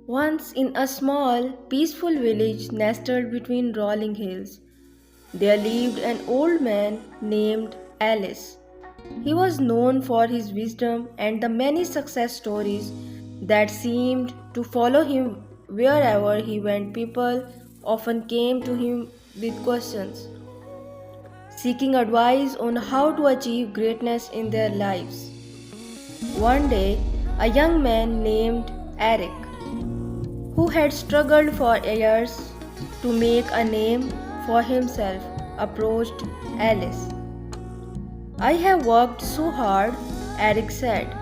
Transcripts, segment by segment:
Once in a small, peaceful village nestled between rolling hills, there lived an old man named Alice. He was known for his wisdom and the many success stories that seemed to follow him wherever he went. People often came to him with questions, seeking advice on how to achieve greatness in their lives. One day, a young man named Eric, who had struggled for years to make a name for himself, approached Alice. I have worked so hard, Eric said,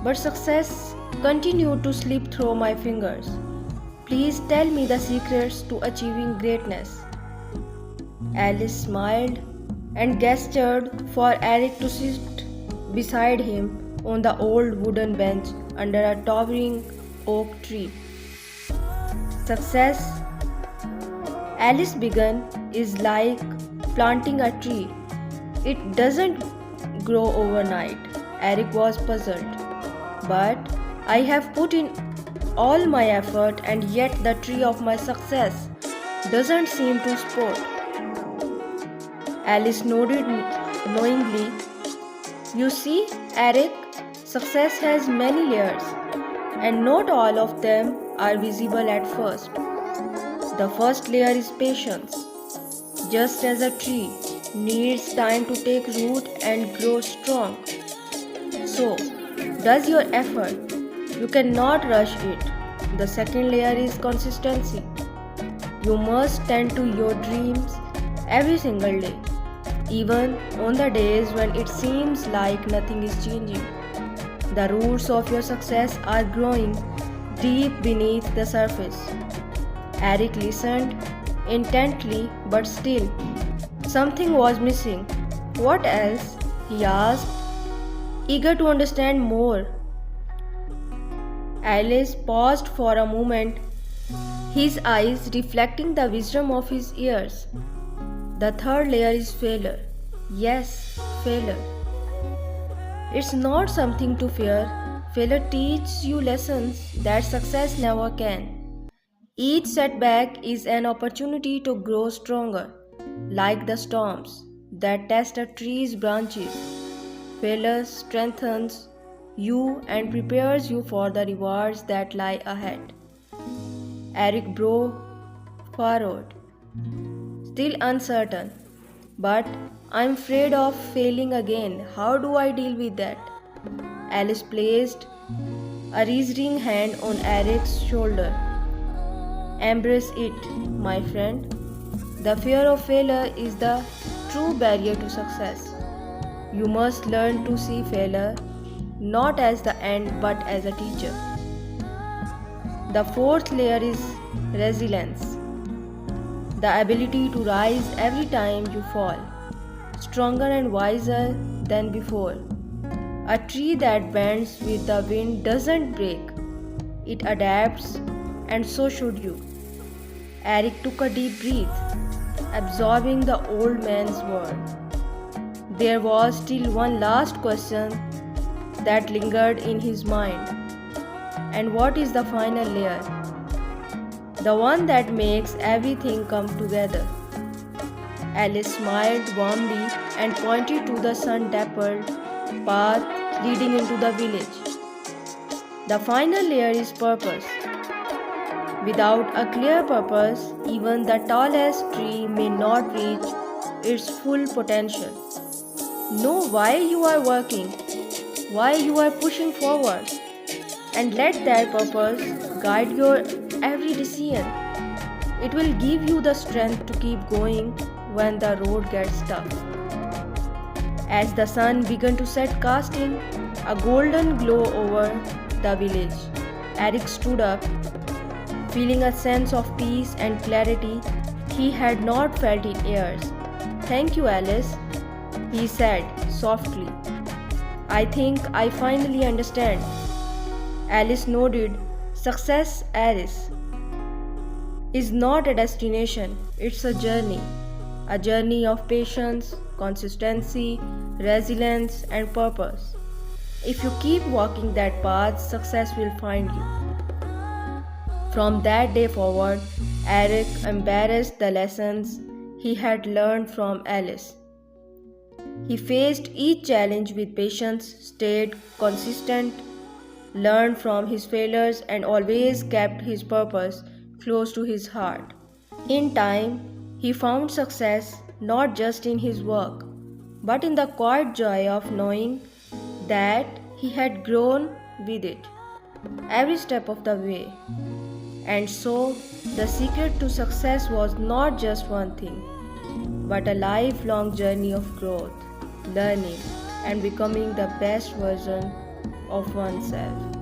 but success continued to slip through my fingers. Please tell me the secrets to achieving greatness. Alice smiled and gestured for Eric to sit beside him on the old wooden bench under a towering oak tree. Success, Alice began, is like planting a tree. It doesn't grow overnight. Eric was puzzled. But I have put in all my effort and yet the tree of my success doesn't seem to sprout. Alice nodded knowingly. You see, Eric, success has many layers, and not all of them are visible at first. The first layer is patience. Just as a tree needs time to take root and grow strong, so does your effort. You cannot rush it. The second layer is consistency. You must tend to your dreams every single day, even on the days when it seems like nothing is changing. The roots of your success are growing deep beneath the surface. Eric listened intently, but still, something was missing. What else? He asked, eager to understand more. Alice paused for a moment, his eyes reflecting the wisdom of his years. The third layer is failure. Yes, failure. It's not something to fear. Failure teaches you lessons that success never can. Each setback is an opportunity to grow stronger, like the storms that test a tree's branches. Failure strengthens you and prepares you for the rewards that lie ahead. Eric broke forward, still uncertain. But I'm afraid of failing again. How do I deal with that? Alice placed a reassuring hand on Eric's shoulder. Embrace it, my friend. The fear of failure is the true barrier to success. You must learn to see failure not as the end but as a teacher. The fourth layer is resilience, the ability to rise every time you fall, stronger and wiser than before. A tree that bends with the wind doesn't break, it adapts, and so should you. Eric took a deep breath, absorbing the old man's word. There was still one last question that lingered in his mind. And what is the final layer? The one that makes everything come together. Alice smiled warmly and pointed to the sun-dappled path leading into the village. The final layer is purpose. Without a clear purpose, even the tallest tree may not reach its full potential. Know why you are working, why you are pushing forward, and let that purpose guide your every decision. It will give you the strength to keep going when the road gets tough. As the sun began to set, casting a golden glow over the village, Eric stood up, feeling a sense of peace and clarity he had not felt in years. Thank you, Alice, he said softly. I think I finally understand. Alice nodded. Success, Alice, is not a destination, it's a journey. A journey of patience, consistency, resilience, and purpose. If you keep walking that path, success will find you. From that day forward, Eric embraced the lessons he had learned from Alice. He faced each challenge with patience, stayed consistent, learned from his failures, and always kept his purpose close to his heart. In time, he found success not just in his work, but in the quiet joy of knowing that he had grown with it every step of the way. And so, the secret to success was not just one thing, but a lifelong journey of growth, learning, and becoming the best version of oneself.